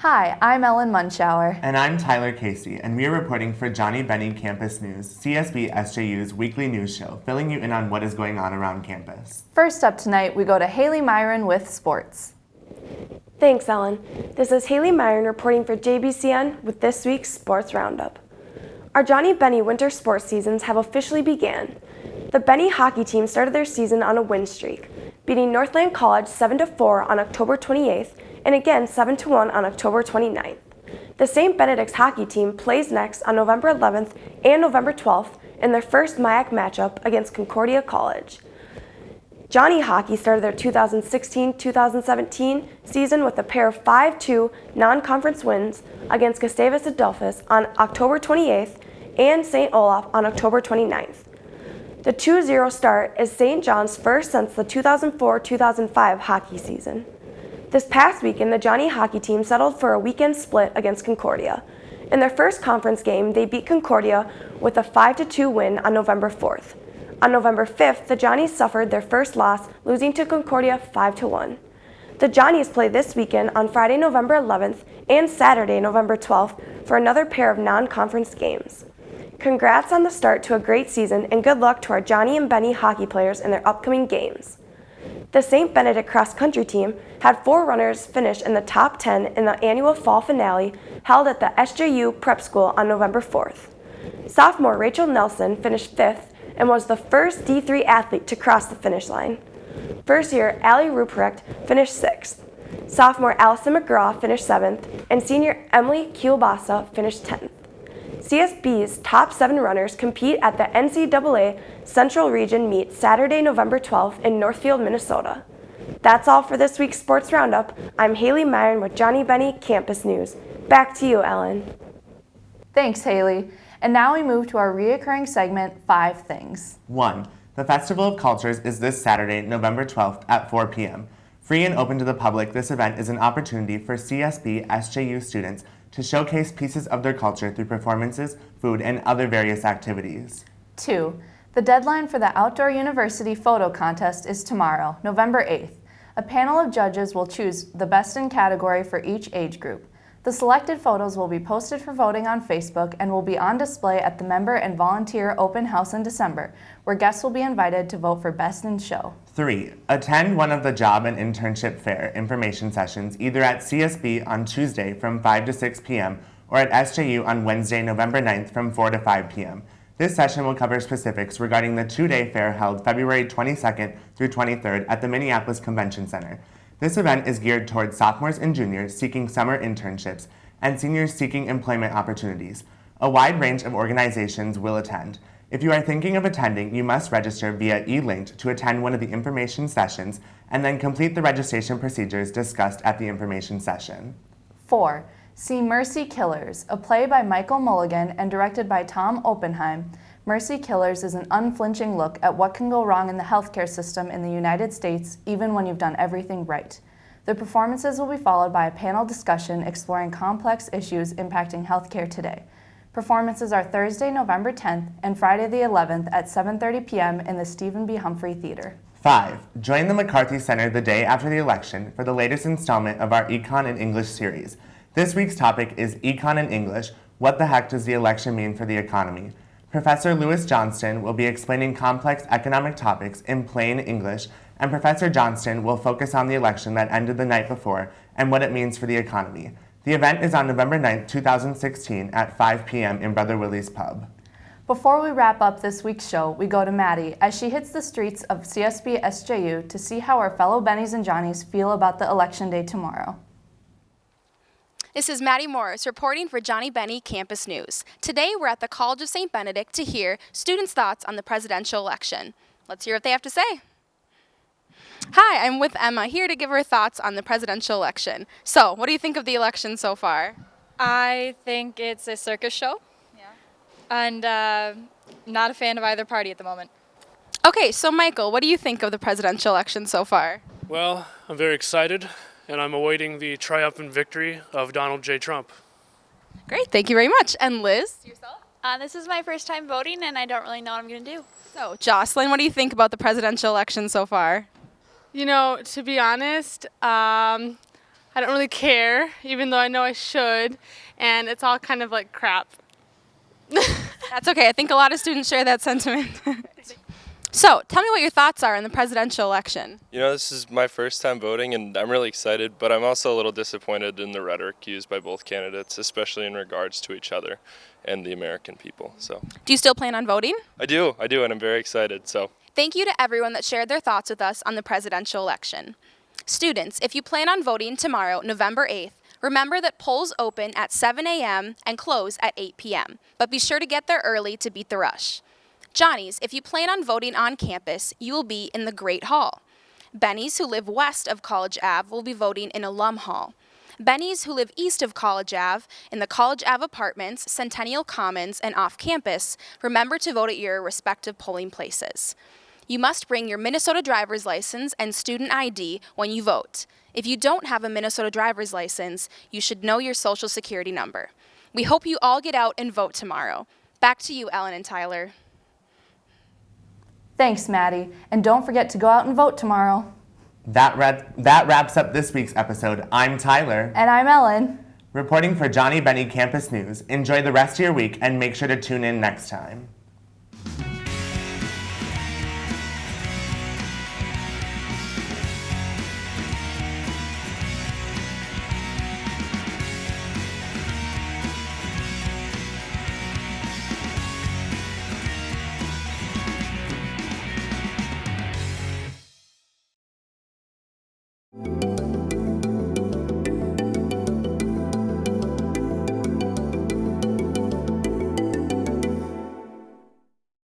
Hi, I'm Ellen Munschauer. And I'm Tyler Casey, and we are reporting for Johnnie Bennie Campus News, csbsju's weekly news show, filling you in on what is going on around campus. First up tonight, we go to Haley Myron with sports. Thanks, Ellen. This is Haley Myron reporting for JBCN with this week's Sports Roundup. Our Johnnie Bennie winter sports seasons have officially began. The Bennie hockey team started their season on a win streak, beating Northland College 7-4 on October 28th and again 7-1 on October 29th. The St. Benedict's hockey team plays next on November 11th and November 12th in their first MIAC matchup against Concordia College. Johnnie hockey started their 2016-2017 season with a pair of 5-2 non-conference wins against Gustavus Adolphus on October 28th and St. Olaf on October 29th. The 2-0 start is St. John's first since the 2004-2005 hockey season. This past weekend, the Johnnie hockey team settled for a weekend split against Concordia. In their first conference game, they beat Concordia with a 5-2 win on November 4th. On November 5th, the Johnnies suffered their first loss, losing to Concordia 5-1. The Johnnies play this weekend on Friday, November 11th and Saturday, November 12th for another pair of non-conference games. Congrats on the start to a great season and good luck to our Johnnie and Bennie hockey players in their upcoming games. The St. Benedict cross-country team had 4 runners finish in the top 10 in the annual fall finale held at the SJU Prep School on November 4th. Sophomore Rachel Nelson finished 5th and was the first D3 athlete to cross the finish line. First year Allie Ruprecht finished 6th. Sophomore Allison McGraw finished 7th, and senior Emily Kielbasa finished 10th. CSB's top 7 runners compete at the NCAA Central Region meet Saturday, November 12th in Northfield, Minnesota. That's all for this week's Sports Roundup. I'm Haley Myron with Johnnie Bennie Campus News. Back to you, Ellen. Thanks, Haley. And now we move to our reoccurring segment, 5 Things. 1. The Festival of Cultures is this Saturday, November 12th at 4 p.m. Free and open to the public, this event is an opportunity for CSB SJU students to showcase pieces of their culture through performances, food, and other various activities. 2. The deadline for the Outdoor University Photo Contest is tomorrow, November 8th. A panel of judges will choose the best in category for each age group. The selected photos will be posted for voting on Facebook and will be on display at the Member and Volunteer Open House in December, where guests will be invited to vote for Best in Show. 3. Attend one of the Job and Internship Fair information sessions either at CSB on Tuesday from 5 to 6 p.m. or at SJU on Wednesday, November 9th from 4 to 5 p.m. This session will cover specifics regarding the 2-day fair held February 22nd through 23rd at the Minneapolis Convention Center. This event is geared towards sophomores and juniors seeking summer internships and seniors seeking employment opportunities. A wide range of organizations will attend. If you are thinking of attending, you must register via e-link to attend one of the information sessions and then complete the registration procedures discussed at the information session. 4. See Mercy Killers, a play by Michael Mulligan and directed by Tom Oppenheim. Mercy Killers is an unflinching look at what can go wrong in the healthcare system in the United States, even when you've done everything right. The performances will be followed by a panel discussion exploring complex issues impacting healthcare today. Performances are Thursday, November 10th and Friday the 11th at 7:30 p.m. in the Stephen B. Humphrey Theater. 5. Join the McCarthy Center the day after the election for the latest installment of our Econ and English series. This week's topic is Econ and English, what the heck does the election mean for the economy? Professor Lewis Johnston will be explaining complex economic topics in plain English, and Professor Johnston will focus on the election that ended the night before and what it means for the economy. The event is on November 9th, 2016 at 5 p.m. in Brother Willie's Pub. Before we wrap up this week's show, we go to Maddie as she hits the streets of CSB SJU to see how our fellow Bennies and Johnnies feel about the election day tomorrow. This is Maddie Morris reporting for Johnnie Bennie Campus News. Today we're at the College of St. Benedict to hear students' thoughts on the presidential election. Let's hear what they have to say. Hi, I'm with Emma here to give her thoughts on the presidential election. So, what do you think of the election so far? I think it's a circus show. Yeah. And not a fan of either party at the moment. Okay, so Michael, what do you think of the presidential election so far? Well, I'm very excited, and I'm awaiting the triumphant victory of Donald J. Trump. Great, thank you very much. And Liz, yourself? This is my first time voting, and I don't really know what I'm going to do. So, Jocelyn, what do you think about the presidential election so far? You know, to be honest, I don't really care, even though I know I should, and it's all kind of like crap. That's okay. I think a lot of students share that sentiment. So, tell me what your thoughts are on the presidential election. You know, this is my first time voting, and I'm really excited, but I'm also a little disappointed in the rhetoric used by both candidates, especially in regards to each other and the American people. So, Do you still plan on voting? I do, and I'm very excited. So, Thank you to everyone that shared their thoughts with us on the presidential election. Students, if you plan on voting tomorrow, November 8th, remember that polls open at 7 a.m. and close at 8 p.m., but be sure to get there early to beat the rush. Johnnies, if you plan on voting on campus, you will be in the Great Hall. Bennies, who live west of College Ave, will be voting in Alum Hall. Bennies, who live east of College Ave, in the College Ave Apartments, Centennial Commons, and off campus, remember to vote at your respective polling places. You must bring your Minnesota driver's license and student ID when you vote. If you don't have a Minnesota driver's license, you should know your social security number. We hope you all get out and vote tomorrow. Back to you, Ellen and Tyler. Thanks, Maddie. And don't forget to go out and vote tomorrow. That wraps up this week's episode. I'm Tyler. And I'm Ellen. Reporting for Johnnie Bennie Campus News. Enjoy the rest of your week and make sure to tune in next time.